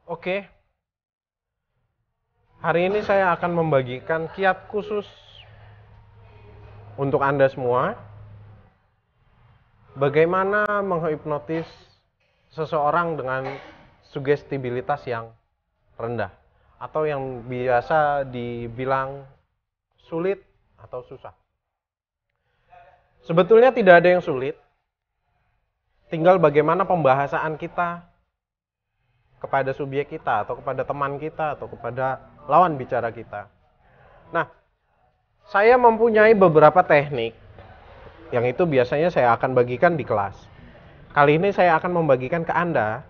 Oke, hari ini saya akan membagikan kiat khusus untuk Anda semua. Bagaimana menghipnotis seseorang dengan sugestibilitas yang rendah atau yang biasa dibilang sulit atau susah. Sebetulnya tidak ada yang sulit, tinggal bagaimana pembahasan kita kepada subjek kita atau kepada teman kita atau kepada lawan bicara kita. Nah, saya mempunyai beberapa teknik yang itu biasanya saya akan bagikan di kelas. Kali ini saya akan membagikan ke Anda.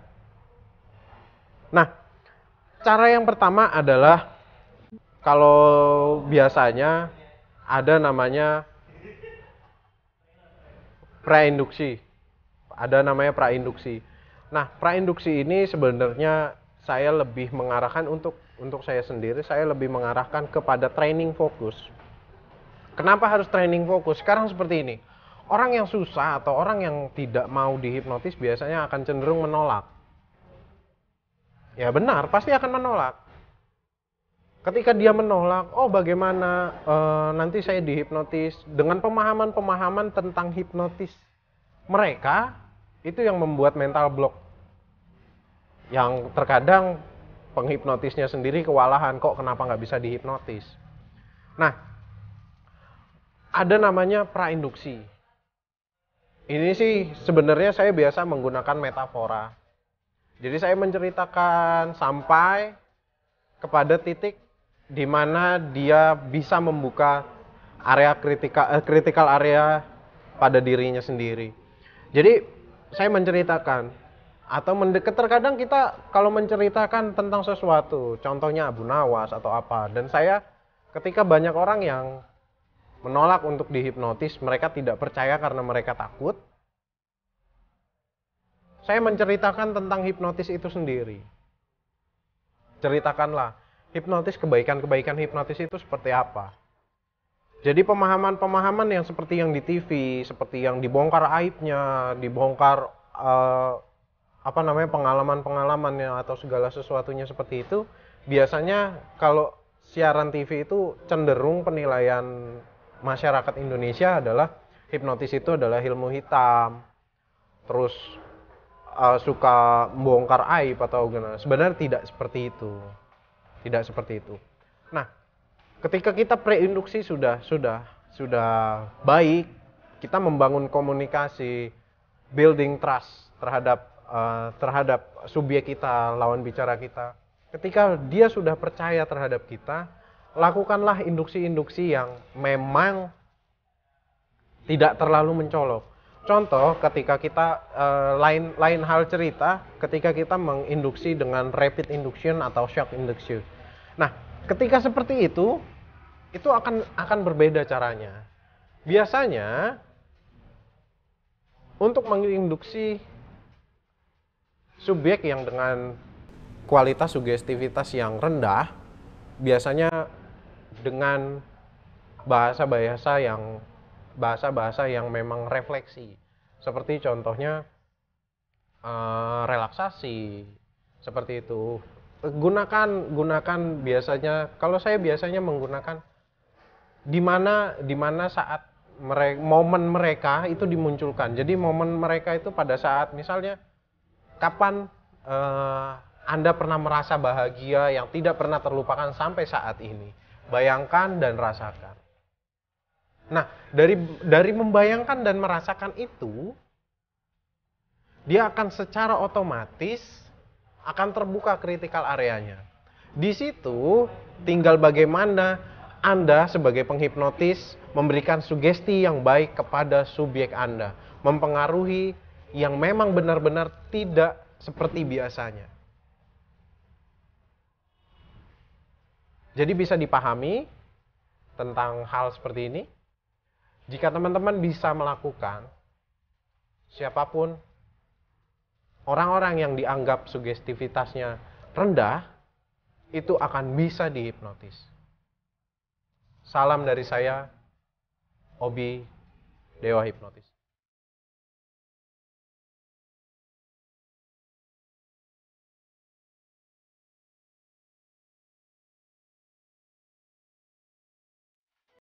Nah, cara yang pertama adalah kalau biasanya ada namanya prainduksi. Ada namanya prainduksi. Nah, prainduksi ini sebenarnya saya lebih mengarahkan untuk saya sendiri, saya lebih mengarahkan kepada training fokus. Kenapa harus training fokus? Sekarang seperti ini. Orang yang susah atau orang yang tidak mau dihipnotis biasanya akan cenderung menolak. Ya benar, pasti akan menolak. Ketika dia menolak, oh bagaimana nanti saya dihipnotis dengan pemahaman-pemahaman tentang hipnotis mereka itu yang membuat mental block. Yang terkadang penghipnotisnya sendiri kewalahan, kok kenapa nggak bisa dihipnotis. Nah, ada namanya prainduksi. Ini sih sebenarnya saya biasa menggunakan metafora. Jadi saya menceritakan sampai kepada titik di mana dia bisa membuka area kritikal area pada dirinya sendiri. Jadi saya menceritakan atau terkadang kita kalau menceritakan tentang sesuatu, contohnya Abu Nawas atau apa, dan saya ketika banyak orang yang menolak untuk dihipnotis, mereka tidak percaya karena mereka takut. Saya menceritakan tentang hipnotis itu sendiri. Ceritakanlah, hipnotis, kebaikan-kebaikan hipnotis itu seperti apa. Jadi pemahaman-pemahaman yang seperti yang di TV, seperti yang dibongkar aibnya, dibongkar pengalaman-pengalamannya atau segala sesuatunya seperti itu, biasanya kalau siaran TV itu cenderung penilaian masyarakat Indonesia adalah hipnotis itu adalah ilmu hitam, terus suka membongkar aib atau gimana. Sebenarnya tidak seperti itu. Tidak seperti itu. Nah, ketika kita preinduksi sudah baik, kita membangun komunikasi, building trust terhadap subjek kita, lawan bicara kita. Ketika dia sudah percaya terhadap kita, lakukanlah induksi-induksi yang memang tidak terlalu mencolok. Contoh, ketika kita lain hal cerita, ketika kita menginduksi dengan rapid induction atau shock induction. Nah, ketika seperti itu akan berbeda caranya. Biasanya untuk menginduksi subjek yang dengan kualitas sugestivitas yang rendah, biasanya dengan bahasa-bahasa yang memang refleksi. Seperti contohnya relaksasi, seperti itu. Gunakan biasanya, kalau saya biasanya menggunakan di mana saat momen mereka itu dimunculkan. Jadi momen mereka itu pada saat misalnya kapan Anda pernah merasa bahagia yang tidak pernah terlupakan sampai saat ini. Bayangkan dan rasakan. Nah, dari membayangkan dan merasakan itu, dia akan secara otomatis akan terbuka kritikal areanya. Di situ tinggal bagaimana Anda sebagai penghipnotis memberikan sugesti yang baik kepada subjek Anda, mempengaruhi yang memang benar-benar tidak seperti biasanya. Jadi bisa dipahami tentang hal seperti ini. Jika teman-teman bisa melakukan, siapapun, orang-orang yang dianggap sugestivitasnya rendah, itu akan bisa dihipnotis. Salam dari saya, Obi Dewa Hipnotis.